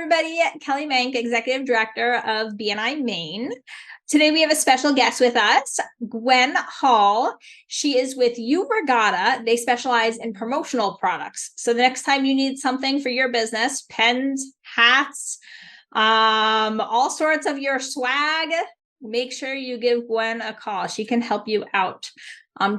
everybody. Kelly Mank, Executive Director of BNI Maine. Today we have a special guest with us, Gwen Hall. She is with U Regatta. They specialize in promotional products. So the next time you need something for your business, pens, hats, all sorts of your swag, make sure you give Gwen a call. She can help you out.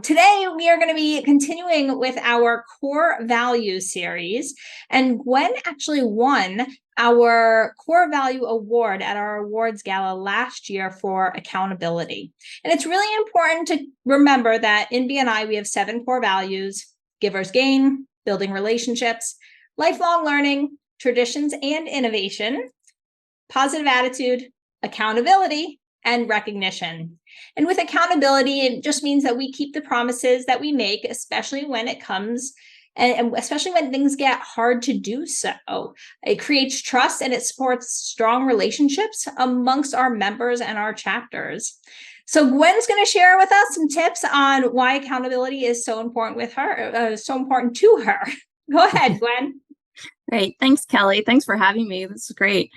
Today, we are going to be continuing with our core value series, and Gwen actually won our core value award at our awards gala last year for accountability. And it's really important to remember that in BNI, we have 7 core values: givers gain, building relationships, lifelong learning, traditions and innovation, positive attitude, accountability, and recognition. And with accountability, it just means that we keep the promises that we make, especially when it comes, and especially when things get hard to do so. It creates trust and it supports strong relationships amongst our members and our chapters. So Gwen's going to share with us some tips on why accountability is so important with her, so important to her. Go ahead, Gwen. Great. Thanks, Kelly. Thanks for having me. This is great.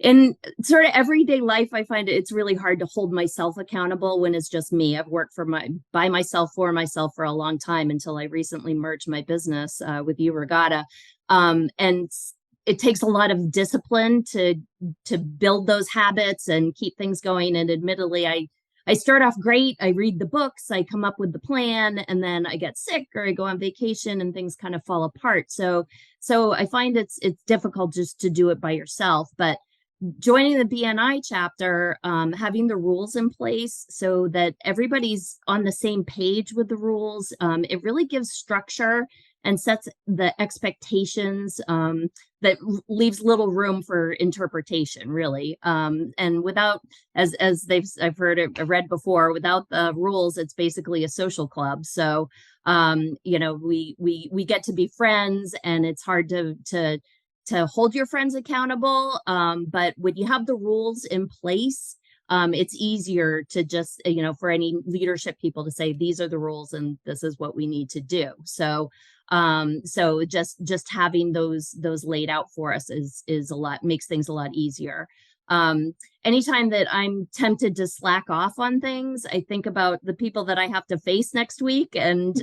In sort of everyday life, I find it's really hard to hold myself accountable when it's just me. I've worked by myself for myself for a long time until I recently merged my business with U Regatta. And it takes a lot of discipline to build those habits and keep things going. And admittedly, I start off great. I read the books, I come up with the plan, and then I get sick or I go on vacation and things kind of fall apart. So I find it's difficult just to do it by yourself. But joining the BNI chapter, having the rules in place so that everybody's on the same page with the rules, it really gives structure and sets the expectations that leaves little room for interpretation, really. And without, as I've read before, without the rules, it's basically a social club. So, we get to be friends, and it's hard to hold your friends accountable. But when you have the rules in place, it's easier to just, for any leadership people to say, these are the rules and this is what we need to do. So just having those laid out for us is a lot, makes things a lot easier. Anytime that I'm tempted to slack off on things, I think about the people that I have to face next week and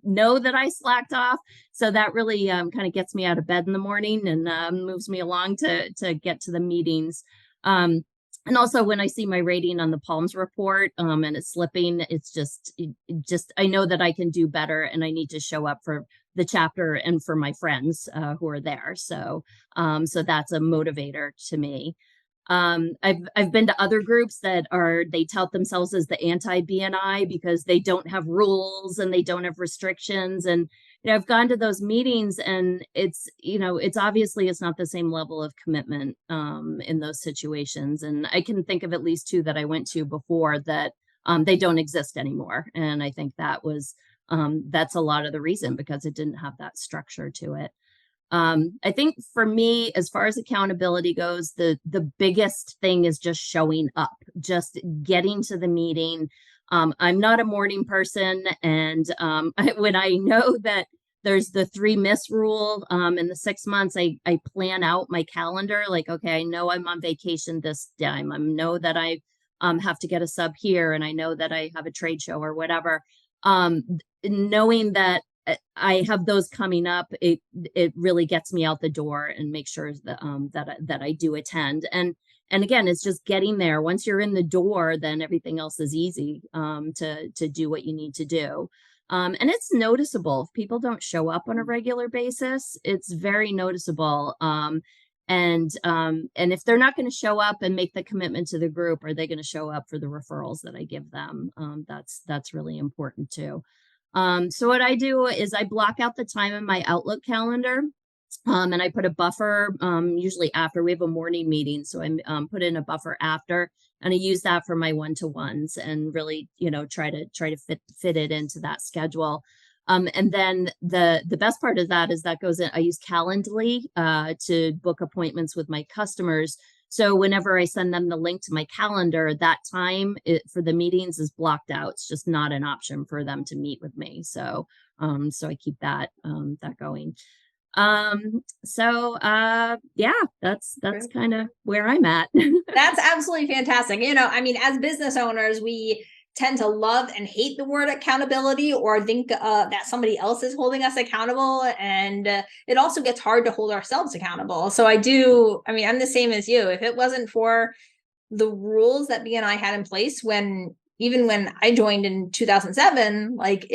know that I slacked off. So that really kind of gets me out of bed in the morning and moves me along to get to the meetings. And also when I see my rating on the Palms report and it's slipping, it's just I know that I can do better, and I need to show up for the chapter and for my friends who are there. So that's a motivator to me. I've been to other groups that they tout themselves as the anti-BNI because they don't have rules and they don't have restrictions. And I've gone to those meetings, and it's obviously it's not the same level of commitment in those situations. And I can think of at least 2 that I went to before that they don't exist anymore. And I think that's a lot of the reason, because it didn't have that structure to it. I think for me, as far as accountability goes, the biggest thing is just showing up, just getting to the meeting. I'm not a morning person, and when I know that there's the 3 miss rule in the 6 months, I plan out my calendar. Like, okay, I know I'm on vacation this time. I know that I have to get a sub here, and I know that I have a trade show or whatever. Knowing that I have those coming up, it really gets me out the door and make sure that I do attend. And again, it's just getting there. Once you're in the door, then everything else is easy to do what you need to do. And it's noticeable if people don't show up on a regular basis. It's very noticeable. And if they're not going to show up and make the commitment to the group, are they going to show up for the referrals that I give them? That's really important too. So what I do is I block out the time in my Outlook calendar, and I put a buffer, usually after we have a morning meeting. So I put in a buffer after, and I use that for my one-to-ones and really, try to fit it into that schedule. And then the best part of that is that goes in, I use Calendly to book appointments with my customers. So whenever I send them the link to my calendar, that time for the meetings is blocked out. It's just not an option for them to meet with me. So I keep that going. Yeah, that's kind of where I'm at. That's absolutely fantastic. I mean, as business owners, we tend to love and hate the word accountability, or think that somebody else is holding us accountable. And it also gets hard to hold ourselves accountable. So I mean, I'm the same as you. If it wasn't for the rules that BNI had in place even when I joined in 2007, like,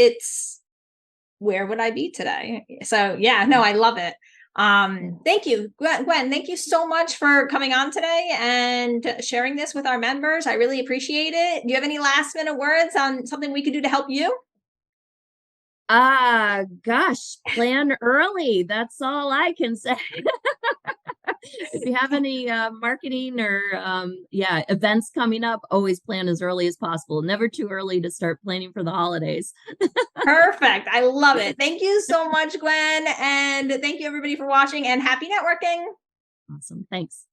where would I be today? So yeah, no, I love it. Thank you, Gwen. Thank you so much for coming on today and sharing this with our members. I really appreciate it. Do you have any last minute words on something we could do to help you? Gosh, plan early. That's all I can say. If you have any marketing or events coming up, always plan as early as possible. Never too early to start planning for the holidays. Perfect. I love it. Thank you so much, Gwen. And thank you everybody for watching, and happy networking. Awesome. Thanks.